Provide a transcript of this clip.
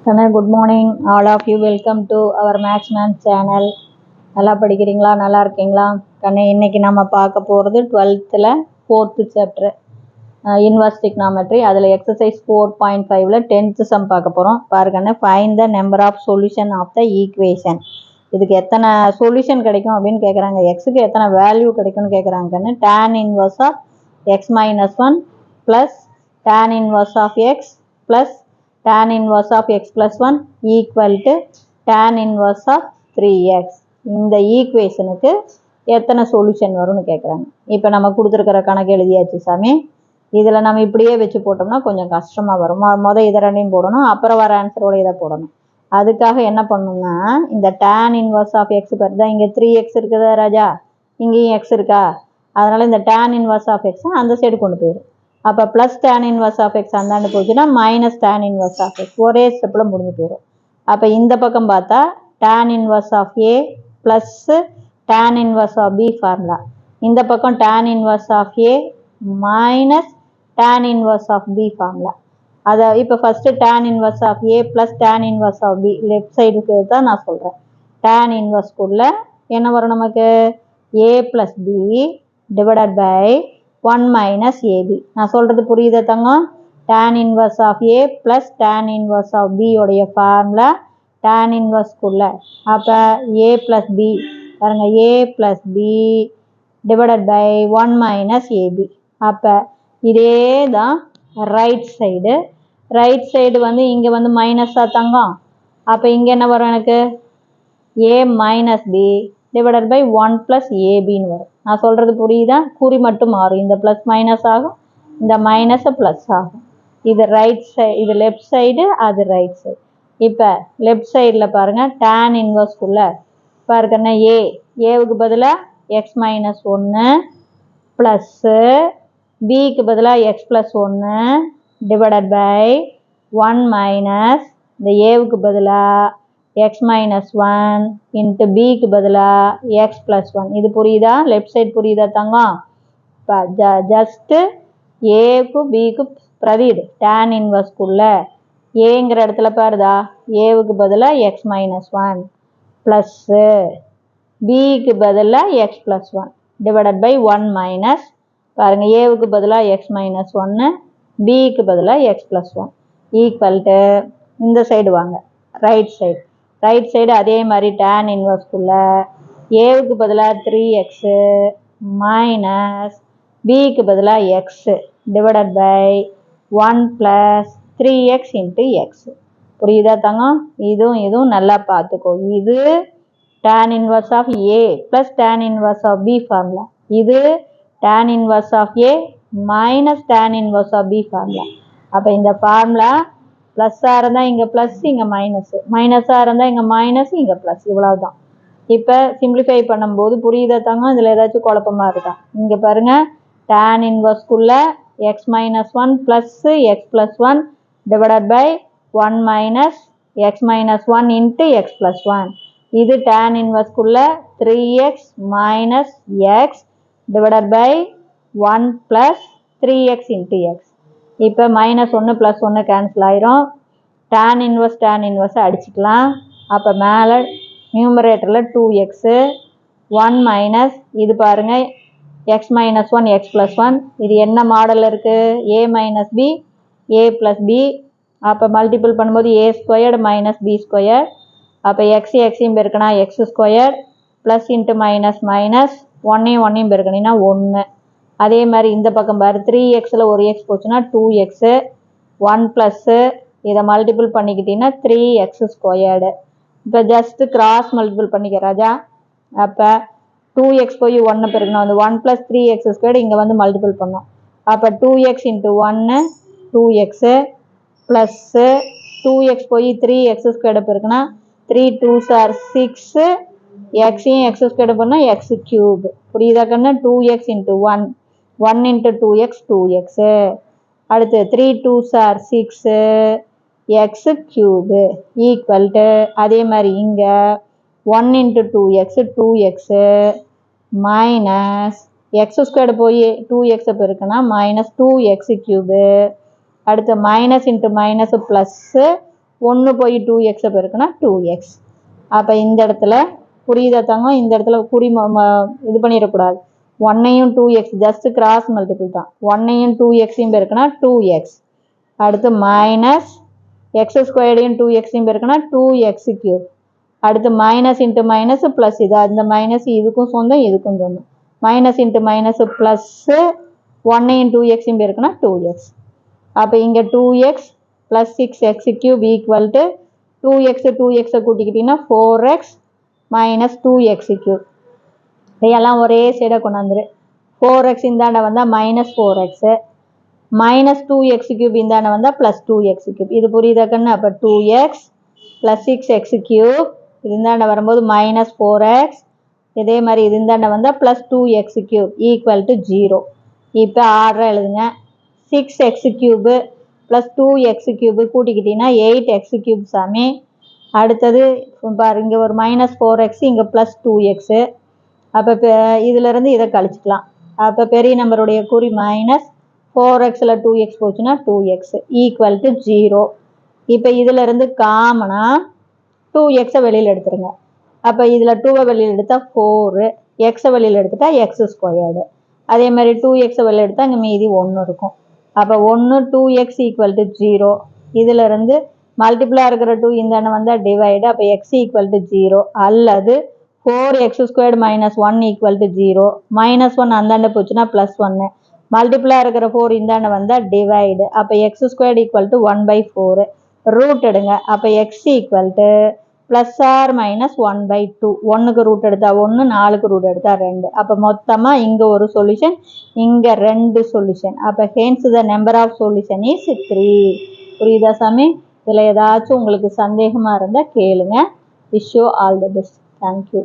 Good morning all of you. Welcome to our Maxman channel. நல்லா படிக்கிறீங்களா? நல்லா இருக்கீங்களா? இன்னைக்கு நம்ம பார்க்க போகிறது 12th 4th chapter inverse trigonometry. அதில் exercise 4.5 10th sum பார்க்க போகிறோம். பாருங்க, find the number of solution of the equation. இதுக்கு எத்தனை சொல்யூஷன் கிடைக்கும் அப்படின்னு கேட்குறாங்க. எக்ஸுக்கு எத்தனை வேல்யூ கிடைக்கும்னு கேட்குறாங்க. tan inverse of x minus 1 plus tan inverse of x plus tan inverse of x plus 1 equal to tan inverse of 3x. இந்த ஈக்குவேஷனுக்கு எத்தனை சொல்யூஷன் வரும்னு கேட்குறாங்க. இப்போ நம்ம கொடுத்துருக்கிற கணக்கு எழுதியாச்சு சாமி. இதில் நம்ம இப்படியே வச்சு போட்டோம்னா கொஞ்சம் கஷ்டமாக வரும். இதை ரெண்டையும் போடணும், அப்புறம் வர ஆன்சரோட இதை போடணும். அதுக்காக என்ன பண்ணணும்னா, இந்த tan inverse of x பார்த்தா இங்கே 3x இருக்குதா ராஜா, இங்கேயும் x இருக்கா, அதனால் இந்த tan inverse of x அந்த சைடு கொண்டு போயிடும். அப்போ plus tan inverse of x அந்தாண்டு போச்சுன்னா minus tan inverse of x ஒரே ஸ்டெப்பில் முடிஞ்சு போயிடும். அப்போ இந்த பக்கம் பார்த்தா tan inverse of a plus tan inverse of b formula, இந்த பக்கம் tan inverse of a minus tan inverse of b formula. அதை இப்போ first tan inverse of a plus tan inverse of b left சைடுக்கு தான் நான் சொல்கிறேன். tan inverseக்குள்ள என்ன வரும் நமக்கு, a plus b divided by 1 minus ab. நான் சொல்கிறது புரியுதா தங்கம்? tan inverse of a plus tan inverse of b உடைய ஃபார்முலா tan inverseக்குள்ள. அப்போ a plus b பாருங்க, a plus b divided by 1 minus ab. அப்போ இதே தான் ரைட் சைடு. ரைட் சைடு இங்கே மைனஸாக தங்கம். அப்போ இங்கே என்ன வரும் எனக்கு, a minus b divided by 1 plus ஏபின்னு வரும். நான் சொல்கிறது புரியுதா? குறி மட்டும் மாறும். இந்த ப்ளஸ் மைனஸ் ஆகும், இந்த மைனஸை ப்ளஸ் ஆகும். இது ரைட் சைடு, இது லெஃப்ட் சைடு, அது ரைட் சைடு. இப்போ லெஃப்ட் சைடில் பாருங்கள், tan இன்வர்ஸ்குள்ளே பாருங்கன்னா ஏவுக்கு பதிலாக எக்ஸ் மைனஸ் 1 ப்ளஸ்ஸு பிக்கு பதிலாக x plus 1 divided by 1 minus இந்த ஏவுக்கு பதிலாக எக்ஸ் மைனஸ் 1 இன்ட்டு பிக்கு பதிலாக எக்ஸ் ப்ளஸ் 1. இது புரியுதா? லெஃப்ட் சைடு புரியுதா தங்கம்? இப்போ ஜஸ்ட்டு ஏவுக்கு பிக்கு பிரதிடு tan இன்வர்ஸ்குள்ள ஏங்கிற இடத்துல பாருதா, ஏவுக்கு பதிலாக எக்ஸ் மைனஸ் 1 ப்ளஸ்ஸு பிக்கு பதிலாக x plus 1 divided by 1 minus பாருங்கள், ஏவுக்கு பதிலாக எக்ஸ் மைனஸ் 1 பிக்கு பதிலாக எக்ஸ் ப்ளஸ் 1 ஈக்குவல் டு இந்த சைடு வாங்க, ரைட் சைடு. ரைட் சைடு அதே மாதிரி tan இன்வர்ஸ்குள்ள ஏவுக்கு பதிலாக 3x மைனஸ் பிக்கு பதிலாக x divided by 1 plus 3x into x. புரியுதா தங்கம்? இதுவும் நல்லா பார்த்துக்கோ. இது tan inverse of A plus tan inverse of B formula. இது tan inverse of A minus tan inverse of B formula. அப்போ இந்த ஃபார்முலா ப்ளஸ்ஸாக இருந்தால் இங்கே ப்ளஸ், இங்கே மைனஸு, மைனஸாக இருந்தால் இங்கே மைனஸ், இங்கே ப்ளஸ், இவ்வளோதான். இப்போ சிம்பிளிஃபை பண்ணும்போது புரியுதா தங்கம்? இதில் ஏதாச்சும் குழப்பமாக இருக்கா? இங்கே பாருங்கள், tan இன்வர்ஸ்குள்ள x minus 1 plus x plus 1 divided by 1 minus x minus 1 into x plus 1. இது tan இன்வர்ஸ்குள்ள 3x minus x divided by 1 plus 3x into x. இப்போ மைனஸ் 1 ப்ளஸ் 1 கேன்சல் ஆயிரும். tan இன்வர்ஸ் அடிச்சுக்கலாம். அப்போ மேலே நியூமரேட்டரில் 2x 1 மைனஸ் இது பாருங்கள் எக்ஸ் மைனஸ் 1 எக்ஸ் ப்ளஸ் 1. இது என்ன மாடலில் இருக்குது? a minus B A plus B. அப்போ மல்டிபிள் பண்ணும்போது a squared minus B square. அப்போ எக்ஸையும் பெருக்கினா x square plus into minus minus 1ஐயும் பெருக்கினீங்கன்னா 1. அதே மாதிரி இந்த பக்கம் பாரு, 3xல் ஒரு எக்ஸ் போச்சுன்னா 2x 1 ப்ளஸ்ஸு இதை மல்டிபிள் பண்ணிக்கிட்டிங்கன்னா 3x ஸ்கொயர்டு. இப்போ ஜஸ்ட்டு கிராஸ் மல்டிபிள் பண்ணிக்க ராஜா. அப்போ 2x போய் 1 பெருக்கணும், 1 ப்ளஸ் 3x ஸ்கொயர்டு இங்கே மல்டிபிள் பண்ணோம். அப்போ 2x into 1 2x plus 2x போய் 3x ஸ்கொயர்டு பெருக்குனா 3 2s are 6 எக்ஸையும் எக்ஸ் ஸ்கொயர்டு பண்ணால் எக்ஸ் கியூப். புரியுதா கண்ணு? 2x into 1 1 into 2x 2x. அடுத்து 3 2s are 6 X cube equal to அதே மாதிரி இங்கே 1 into 2x 2x minus X squared போய் 2x பெருக்குனா மைனஸ் 2x கியூபு. அடுத்து மைனஸ் இன்ட்டு மைனஸ் ப்ளஸ்ஸு 1 போய் 2x பெருக்குனா 2x. அப்போ இந்த இடத்துல புரியுதா தங்கம்? இந்த இடத்துல இது பண்ணிடக்கூடாது. 1ஐயும் 2x ஜஸ்ட் கிராஸ் மல்டிபிள் தான். 1ஐயும் 2xையும் பெருக்குனா 2x. அடுத்து மைனஸ் x ஸ்கொயர்டையும் 2xையும் பெருக்குனா 2x3. அடுத்து மைனஸ் இன்ட்டு மைனஸ் ப்ளஸ் இது. அந்த மைனஸ் இதுக்கும் சொந்தம் இதுக்கும் சொந்தம். மைனஸ் இன்ட்டு மைனஸ் ப்ளஸ்ஸு 1ஐயும் 2xையும் பெருக்குனா 2x. அப்போ இங்கே 2x plus 6x³ equal to 2xை கூட்டிக்கிட்டிங்கன்னா 4x மைனஸ் 2x³ இதையெல்லாம் ஒரே சைடாக கொண்டாந்துரு. 4x இந்தாண்ட வந்தால் மைனஸ் 4x, மைனஸ் 2x³ இந்தாண்ட வந்தால் ப்ளஸ் 2x³. இது புரியுதா கண்ணு? அப்போ 2x ப்ளஸ் 6x³ இது இந்தாண்ட வரும்போது மைனஸ் 4x, இதே மாதிரி இது இந்தாண்ட வந்தால் ப்ளஸ் 2x³ ஈக்குவல் டு 0. இப்போ ஆர்டர் எழுதுங்க. 6x³ ப்ளஸ் 2x³ கூட்டிக்கிட்டிங்கன்னா 8x³ சாமி. அடுத்தது பாரு, இங்கே ஒரு மைனஸ் 4x, இங்கே ப்ளஸ் 2x. அப்போ இதிலேருந்து இதை கழிச்சிக்கலாம். அப்போ பெரிய நம்பருடைய குறி மைனஸ் 4xல 2x போச்சுன்னா 2x ஈக்குவல் டு 0. இப்போ இதிலேருந்து காமனாக 2xை வெளியில் எடுத்துருங்க. அப்போ இதில் 2ஐ வெளியில் எடுத்தால் 4, எக்ஸை வெளியில் எடுத்துட்டால் x². அதே மாதிரி 2xை வெளியில் எடுத்தால் இங்கே மீதி 1 இருக்கும். அப்போ 1 2x ஈக்குவல் டு 0. இதிலேருந்து மல்டிப்ளாக இருக்கிற 2 இந்தாண்ட வந்தால் டிவைடு. அப்போ x ஈக்குவல் டு 0 அல்லது 4x² minus 1 equal to 0. Minus 1 அந்தாண்ட போச்சுன்னா ப்ளஸ் 1. மல்டிப்ளாக இருக்கிற 4 இந்தாண்ட வந்தால் டிவைடு. அப்போ x² ஈக்குவல் டு 1/4. ரூட் எடுங்க. அப்போ x equal to plus or minus 1/2. 1க்கு ரூட் எடுத்தால் 1, 4க்கு ரூட் எடுத்தால் 2. அப்போ மொத்தமாக இங்கே ஒரு சொல்யூஷன், இங்கே 2 சொல்யூஷன். அப்போ hence the number of solution is 3. புரியுதா சாமி? இதில் ஏதாச்சும் உங்களுக்கு சந்தேகமாக இருந்தால் கேளுங்க. Wish you all the best. Thank you.